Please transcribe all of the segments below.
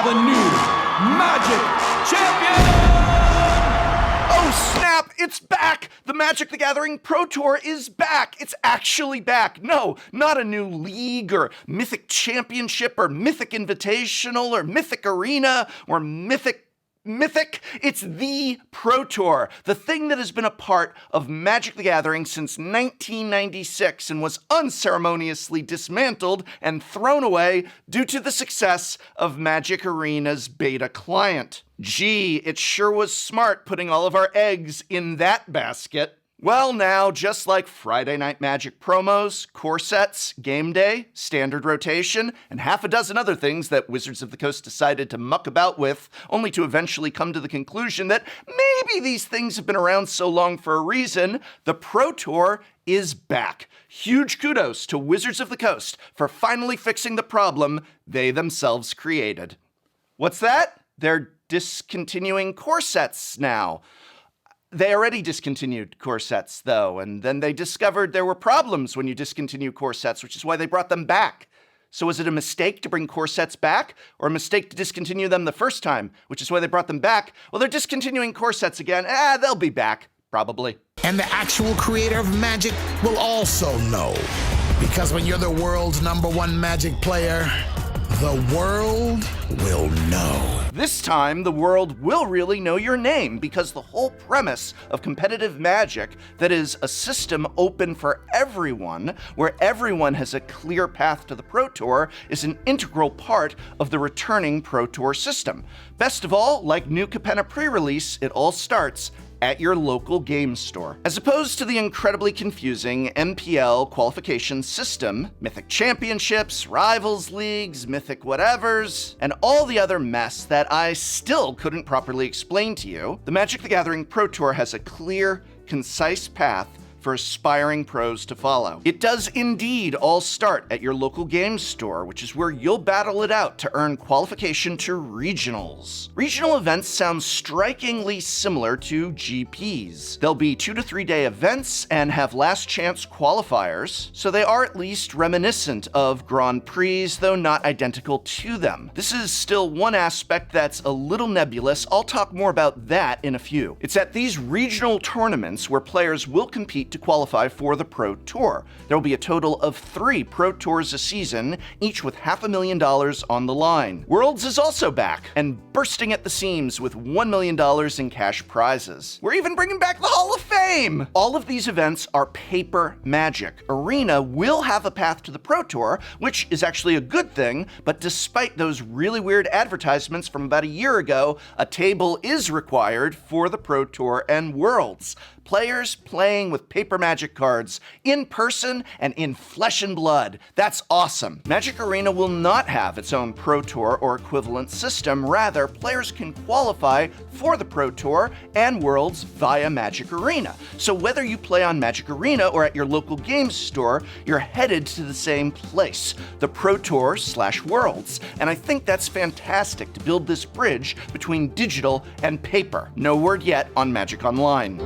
have a new Magic Champion! Oh snap, it's back! The Magic the Gathering Pro Tour is back! It's actually back! No, not a new league or Mythic Championship or Mythic Invitational or Mythic Arena or Mythic, it's the Pro Tour, the thing that has been a part of Magic the Gathering since 1996 and was unceremoniously dismantled and thrown away due to the success of Magic Arena's beta client. Gee, it sure was smart putting all of our eggs in that basket. Well, now, just like Friday Night Magic promos, core sets, game day, standard rotation, and half a dozen other things that Wizards of the Coast decided to muck about with, only to eventually come to the conclusion that maybe these things have been around so long for a reason, the Pro Tour is back. Huge kudos to Wizards of the Coast for finally fixing the problem they themselves created. What's that? They're discontinuing core sets now. They already discontinued core sets, though, and then they discovered there were problems when you discontinue core sets, which is why they brought them back. So was it a mistake to bring core sets back, or a mistake to discontinue them the first time, which is why they brought them back? Well, they're discontinuing core sets again. They'll be back, probably. And the actual creator of Magic will also know. Because when you're the world's #1 Magic player, the world will know. This time, the world will really know your name, because the whole premise of competitive Magic, that is a system open for everyone, where everyone has a clear path to the Pro Tour, is an integral part of the returning Pro Tour system. Best of all, like New Capenna pre-release, it all starts at your local game store. As opposed to the incredibly confusing MPL qualification system, Mythic Championships, Rivals Leagues, Mythic whatevers, and all the other mess that I still couldn't properly explain to you, the Magic the Gathering Pro Tour has a clear, concise path for aspiring pros to follow. It does indeed all start at your local game store, which is where you'll battle it out to earn qualification to regionals. Regional events sound strikingly similar to GPs. They'll be 2 to 3 day events and have last chance qualifiers, so they are at least reminiscent of Grand Prix, though not identical to them. This is still one aspect that's a little nebulous. I'll talk more about that in a few. It's at these regional tournaments where players will compete to qualify for the Pro Tour. There will be a total of 3 Pro Tours a season, each with $500,000 on the line. Worlds is also back, and bursting at the seams with $1 million in cash prizes. We're even bringing back the Hall of Fame! All of these events are paper Magic. Arena will have a path to the Pro Tour, which is actually a good thing, but despite those really weird advertisements from about a year ago, a table is required for the Pro Tour and Worlds. Players playing with paper Magic cards, in person and in flesh and blood. That's awesome. Magic Arena will not have its own Pro Tour or equivalent system. Rather, players can qualify for the Pro Tour and Worlds via Magic Arena. So whether you play on Magic Arena or at your local game store, you're headed to the same place, the Pro Tour/Worlds. And I think that's fantastic to build this bridge between digital and paper. No word yet on Magic Online.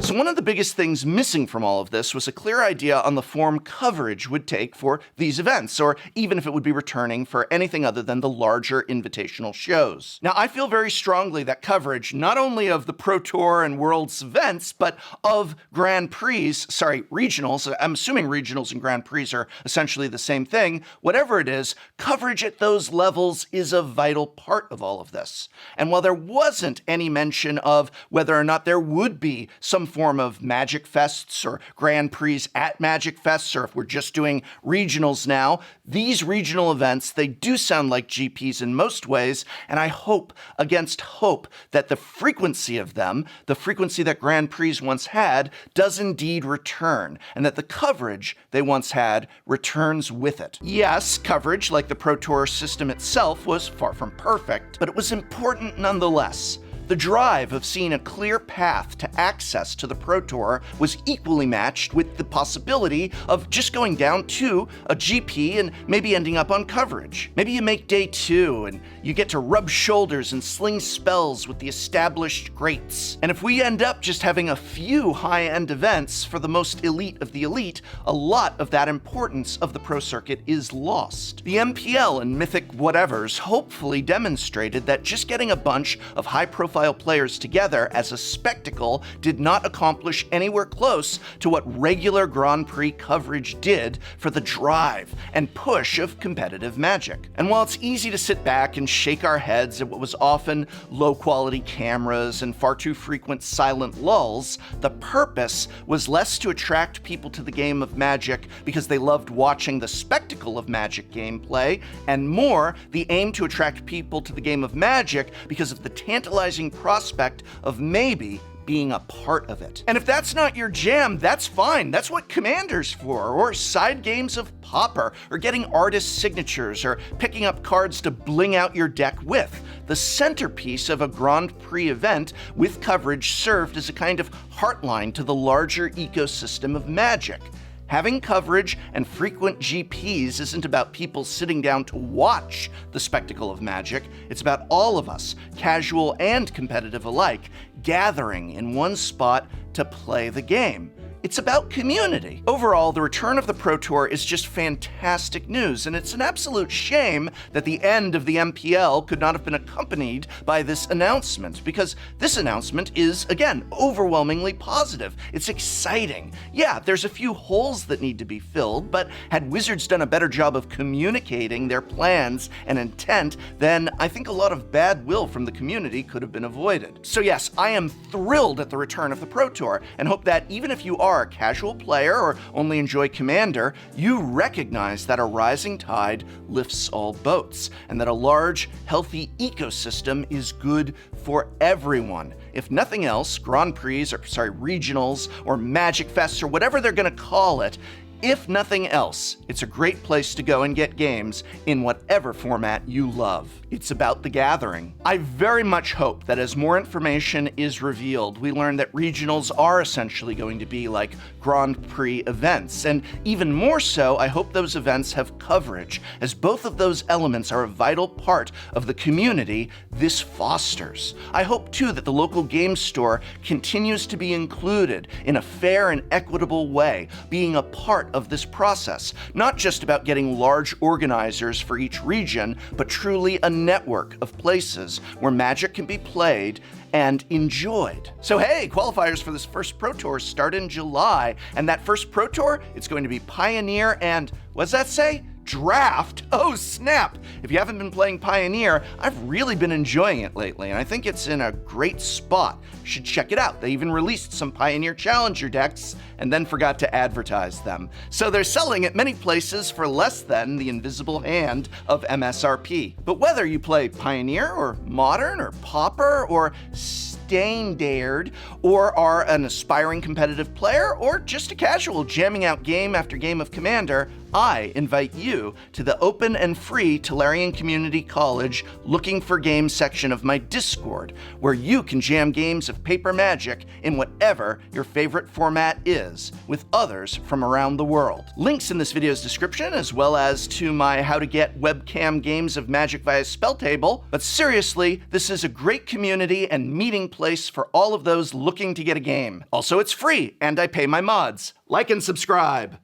So one of the biggest things missing from all of this was a clear idea on the form coverage would take for these events, or even if it would be returning for anything other than the larger invitational shows. Now, I feel very strongly that coverage, not only of the Pro Tour and Worlds events, but of Grand Prix, regionals, I'm assuming regionals and Grand Prix are essentially the same thing, whatever it is, coverage at those levels is a vital part of all of this. And while there wasn't any mention of whether or not there would be some form of Magic Fests or Grand Prix at Magic Fests, or if we're just doing regionals now, these regional events, they do sound like GPs in most ways, and I hope against hope that the frequency of them, the frequency that Grand Prix once had, does indeed return, and that the coverage they once had returns with it. Yes, coverage, like the Pro Tour system itself, was far from perfect, but it was important nonetheless. The drive of seeing a clear path to access to the Pro Tour was equally matched with the possibility of just going down to a GP and maybe ending up on coverage. Maybe you make day 2 and you get to rub shoulders and sling spells with the established greats. And if we end up just having a few high-end events for the most elite of the elite, a lot of that importance of the pro circuit is lost. The MPL and Mythic whatevers hopefully demonstrated that just getting a bunch of high-profile players together as a spectacle did not accomplish anywhere close to what regular Grand Prix coverage did for the drive and push of competitive Magic. And while it's easy to sit back and shake our heads at what was often low-quality cameras and far too frequent silent lulls, the purpose was less to attract people to the game of Magic because they loved watching the spectacle of Magic gameplay, and more the aim to attract people to the game of Magic because of the tantalizing prospect of maybe being a part of it. And if that's not your jam, that's fine. That's what Commander's for, or side games of Pauper, or getting artist signatures, or picking up cards to bling out your deck with. The centerpiece of a Grand Prix event with coverage served as a kind of heartline to the larger ecosystem of Magic. Having coverage and frequent GPs isn't about people sitting down to watch the spectacle of Magic. It's about all of us, casual and competitive alike, gathering in one spot to play the game. It's about community. Overall, the return of the Pro Tour is just fantastic news, and it's an absolute shame that the end of the MPL could not have been accompanied by this announcement, because this announcement is, again, overwhelmingly positive. It's exciting. Yeah, there's a few holes that need to be filled, but had Wizards done a better job of communicating their plans and intent, then I think a lot of bad will from the community could have been avoided. So yes, I am thrilled at the return of the Pro Tour, and hope that even if you are a casual player or only enjoy Commander, you recognize that a rising tide lifts all boats, and that a large, healthy ecosystem is good for everyone. If nothing else, Grand Prix, regionals, or Magic Fests, or whatever they're gonna call it, if nothing else, it's a great place to go and get games in whatever format you love. It's about the gathering. I very much hope that as more information is revealed, we learn that regionals are essentially going to be like Grand Prix events. And even more so, I hope those events have coverage, as both of those elements are a vital part of the community this fosters. I hope too that the local game store continues to be included in a fair and equitable way, being a part of this process, not just about getting large organizers for each region, but truly a network of places where Magic can be played and enjoyed. So hey, qualifiers for this first Pro Tour start in July, and that first Pro Tour, it's going to be Pioneer and, what's that say? Draft? Oh snap! If you haven't been playing Pioneer, I've really been enjoying it lately, and I think it's in a great spot. You should check it out. They even released some Pioneer Challenger decks and then forgot to advertise them. So they're selling at many places for less than the invisible hand of MSRP. But whether you play Pioneer or Modern or Pauper or Standard, or are an aspiring competitive player, or just a casual jamming out game after game of Commander, I invite you to the open and free Tolarian Community College Looking for Games section of my Discord, where you can jam games of paper Magic in whatever your favorite format is, with others from around the world. Links in this video's description, as well as to my How to Get Webcam Games of Magic via Spell Table. But seriously, this is a great community and meeting place for all of those looking to get a game. Also, it's free, and I pay my mods. Like and subscribe.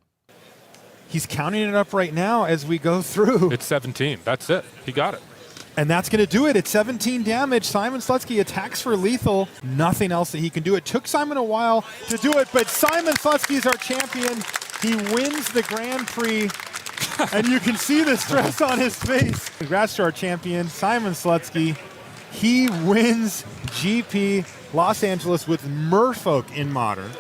He's counting it up right now as we go through. It's 17. That's it. He got it. And that's going to do it. It's 17 damage. Simon Slutsky attacks for lethal. Nothing else that he can do. It took Simon a while to do it, but Simon Slutsky is our champion. He wins the Grand Prix, and you can see the stress on his face. Congrats to our champion, Simon Slutsky. He wins GP Los Angeles with Merfolk in Modern.